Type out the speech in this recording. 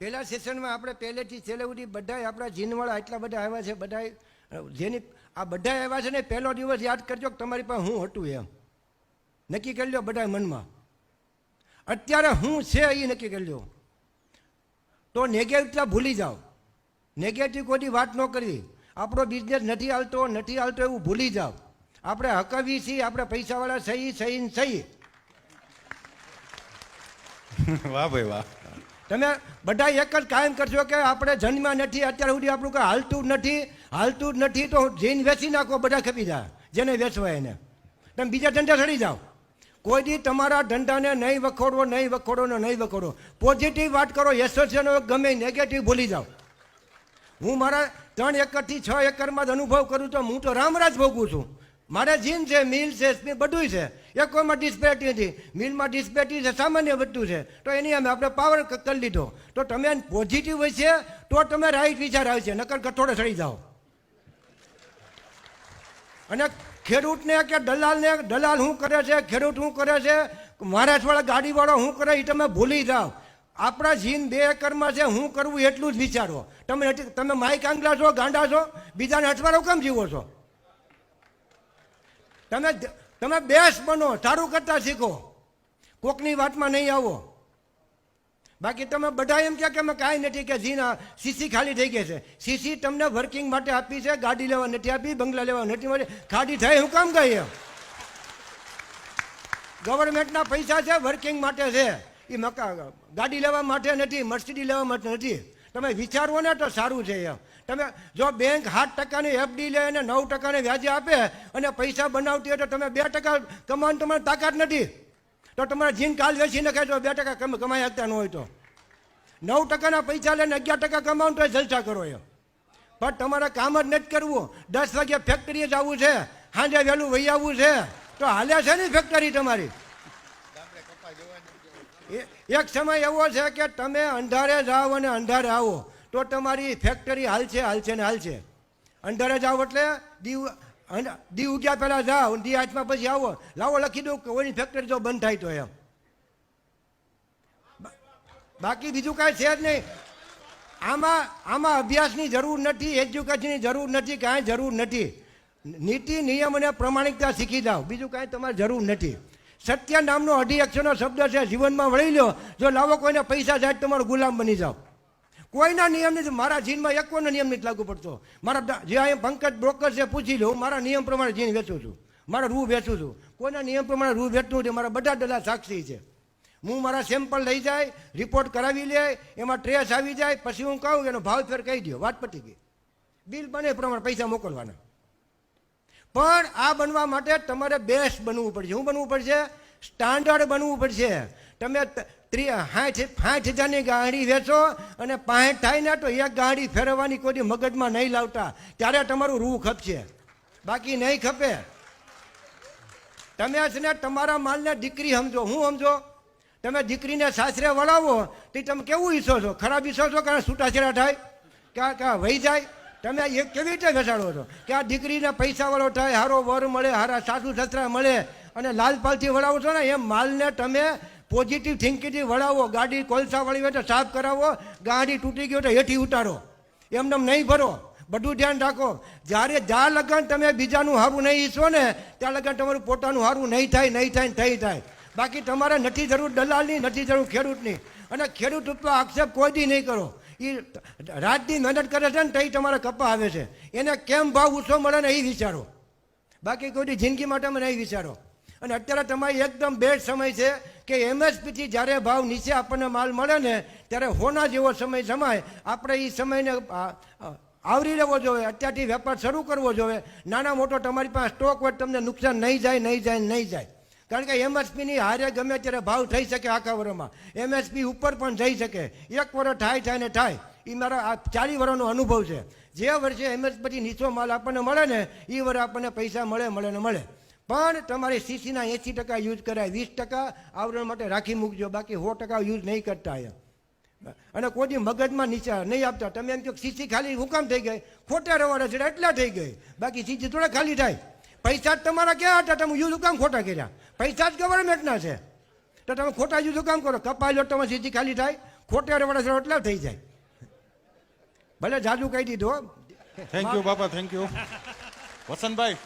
પહેલા સેશનમાં આપણે પહેલેથી છેલ્લે સુધી બધાય આપણા જીનવાળા એટલા બધા આવ્યા છે, બધાય જેની આ બધા આવ્યા છે ને પહેલો દિવસ યાદ કરજો કે તમારી પાસે હું હતું એમ નક્કી કરી લો બધા મનમાં. અત્યારે હું છે એ નક્કી કરી લો. તો નેગેટિવ ભૂલી જાઓ, નેગેટિવ કોઈ વાત ન કરવી. આપણો બિઝનેસ નથી હાલતો એવું ભૂલી જાઓ. આપણે હકાવી છીએ, આપણે પૈસાવાળા સહી સહી સહી. વાહ ભાઈ વાહ. તમે બધા એક જ કાયમ કરશો કે આપણે જન્મ્યા નથી, અત્યાર સુધી આપણું કંઈ હાલતું જ નથી તો જઈને વેચી નાખો, બધા ખપી જાય જેને વેચવાય એને. તમે બીજા ધંધા ચડી જાઓ. કોઈ દી તમારા ધંધાને નહીં વખોડો. પોઝિટિવ વાત કરો, એસોસિએશન ગમે, નેગેટિવ ભૂલી જાઓ. હું મારા 3 એકરથી 6 એકરમાં જ અનુભવ કરું તો હું તો રામરાજ ભોગું છું. મારે જીન છે, મિલ છે, બધું છે. એક કોઈમાં ડિસ્પેરિટી નથી. મિલમાં ડિસ્પેરિટી છે, સામાન્ય વસ્તુ છે, તો એની અમે આપણે પાવર કરી લીધો. તો તમે પોઝિટિવ હોય છે તો તમે રાઈટ વિચાર આવે છે, નકર કઠોળે ચડી જાઓ. અને ખેડૂતને કે દલાલ શું કરે છે, ખેડૂત શું કરે છે, મહારાષ્ટ્રવાળા ગાડીવાળો શું કરે એ તમે ભૂલી જાઓ. આપણા જીન 2 એકરમાં છે, હું કરવું એટલું જ વિચારો. તમે માઇક આંગલા છો, ગાંડા છો, બીજાને અઠવાડો કેમ જીવો છો? તમે બેસ્ટ બનો, સારું કરતા શીખો, કોકની વાતમાં નહીં આવો. બાકી તમે બધા એમ કે અમે કાંઈ નથી, કે જીના સીસી ખાલી થઈ ગઈ છે. સીસી તમને વર્કિંગ માટે આપી છે, ગાડી લેવા નથી આપી, બંગલા લેવા નથી મળે. ખાડી થાય હું કામ ગઈ એમ? ગવર્મેન્ટના પૈસા છે, વર્કિંગ માટે છે, એ ગાડી લેવા માટે નથી, મર્સિડીઝ લેવા માટે નથી. તમે વિચારો ને તો સારું છે એમ. તમે જો બેંક 7% FD લે અને 9% વ્યાજે આપે અને પૈસા બનાવતી હોય તો તમે 2% કમાવાની તમારી તાકાત નથી, તો તમારે જીન કાલ વેચી નખાય તો 2% કમાઈ શકતા ન હોય તો 9%ના પૈસા લઈને 11% કમાવું તો જલસા કરો એમ. પણ તમારે કામ જ નથી કરવું. 10 વાગે ફેક્ટરીએ જવું છે, સાંજે વહેલું વહી આવવું છે, તો હાલે છે ને ફેક્ટરી તમારી. એક સમય એવો છે કે તમે અંધારે જાઓ અને અંધારે આવો તો તમારી ફેક્ટરી હાલશે ને હાલશે. અંધારે જાઓ એટલે દી ઉગ્યા પહેલાં જાઓ, દી હાથમાં પછી આવો, લાવો લખી દઉં કે ઓની ફેક્ટરી જો બંધ થાય તો એમ. બાકી બીજું કાંઈ છે જ નહીં. આમાં અભ્યાસની જરૂર નથી, એજ્યુકેશનની જરૂર નથી, કાંઈ જરૂર નથી. નીતિ નિયમ અને પ્રમાણિકતા શીખી જાઓ, બીજું કાંઈ તમારે જરૂર નથી. સત્ય નામનો 2.5 અક્ષરનો શબ્દ છે, જીવનમાં વળી લો. જો લાવો કોઈને પૈસા જાય તમારો ગુલામ બની જાઓ. કોઈના નિયમ નથી. મારા જીનમાં એક કોઈનો નિયમ નથી લાગુ પડતો. મારા જે અહીંયા પંકજ બ્રોકર છે પૂછી લો, મારા નિયમ પ્રમાણે જીન વેચું છું, મારા રૂ વેચું છું. કોઈના નિયમ પ્રમાણે રૂ વેચતું નથી. મારા બધા દલાલ સાક્ષી છે. હું મારા સેમ્પલ લઈ જાય, રિપોર્ટ કરાવી લે, એમાં ટ્રેસ આવી જાય, પછી હું કહું એનો ભાવ ફેર કહી દો, વાત પતી ગઈ. બિલ બને એ પ્રમાણે પૈસા મોકલવાના. પણ આ બનવા માટે તમારે બેસ્ટ બનવું પડશે. શું બનવું પડશે? સ્ટાન્ડર્ડ બનવું પડશે. તમે 60,000ની ગાડી વેચો અને 65 થાય ને તો એક ગાડી ફેરવવાની કોઈ મગજમાં નહીં લાવતા, ત્યારે તમારું રૂ ખપશે, બાકી નહીં ખપે. તમે છે ને તમારા માલને દીકરી સમજો. હું સમજો? તમે દીકરીને સાસરે વળાવો તો તમે કેવું ઈચ્છો છો? ખરાબ ઈચ્છો છો કે છૂટાછેડા થાય કે વહી જાય? તમે એ કેવી રીતે બેસાડો છો કે આ દીકરીને પૈસાવાળો થાય, હારો વર મળે, હારા સાસુ સસરા મળે અને લાલપાલથી વળાવો છો ને? એમ માલને તમે પોઝિટિવ થિંકિંગથી વળાવો. ગાડી કોલસા વળી હોય તો સાફ કરાવો, ગાડી તૂટી ગઈ હોય તો હેઠી ઉતારો, એમને નહીં ભરો. બધું ધ્યાન રાખો. જ્યારે જ્યાં લગન તમે બીજાનું સારું નહીં ઈચ્છો ને ત્યાં લગન તમારું પોતાનું સારું નહીં થાય. બાકી તમારે નથી જરૂર દલાલની, નથી જરૂર ખેડૂતની. અને ખેડૂત ઉપર આક્ષેપ કોઈ દી નહીં કરો. એ રાતની મહેનત કરે છે ને તઈ તમારા કપા આવે છે, એને કેમ ભાવ ઊંચો મળે ને એ વિચારો. બાકી કોઈ જિંદગી માટે અમે નહીં વિચારો. અને અત્યારે તમારી એકદમ બેસ્ટ સમય છે કે MSPથી જ્યારે ભાવ નીચે આપણને માલ મળે ને ત્યારે હોના જેવો સમય જમાય. આપણે એ સમયને આવરી લેવો જોઈએ, અત્યારથી વેપાર શરૂ કરવો જોઈએ. નાના મોટો તમારી પાસે સ્ટોક હોય તમને નુકસાન નહીં જાય. કારણ કે MSPની હારે ગમે ત્યારે ભાવ થઈ શકે. આખા વર્ષમાં MSP ઉપર પણ જઈ શકે. એક વર્ષ થાય. એ મારા 40 વર્ષનો અનુભવ છે. જે વર્ષે MSPથી નીચો માલ આપણને મળે ને એ વર્ષે આપણને પૈસા મળે. પણ તમારે સીસીના 80% યુઝ કરાય, 20% આવરણ માટે રાખી મૂકજો, બાકી 100% યુઝ નહીં કરતા. અને કોઈ મગજમાં નીચે નહીં આપતા. તમે એમ કહો સીસી ખાલી હુકામ થઈ ગઈ, ખોટા રવાડા છે એટલા થઈ ગઈ, બાકી સીસી થોડા ખાલી થાય. પૈસા જ તમારા ક્યાં હતા? તમે યુઝ કામ ખોટા કર્યા? પૈસા જ ગવર્મેન્ટના છે તો તમે ખોટા યુઝ કામ કરો. કપાઈ લો તમે સીધી ખાલી થાય, ખોટે વર્ષ એટલે થઈ જાય ભલે જાદુ કહી દીધો હો. થેન્ક યુ બાપા થેન્ક યુ વસંતભાઈ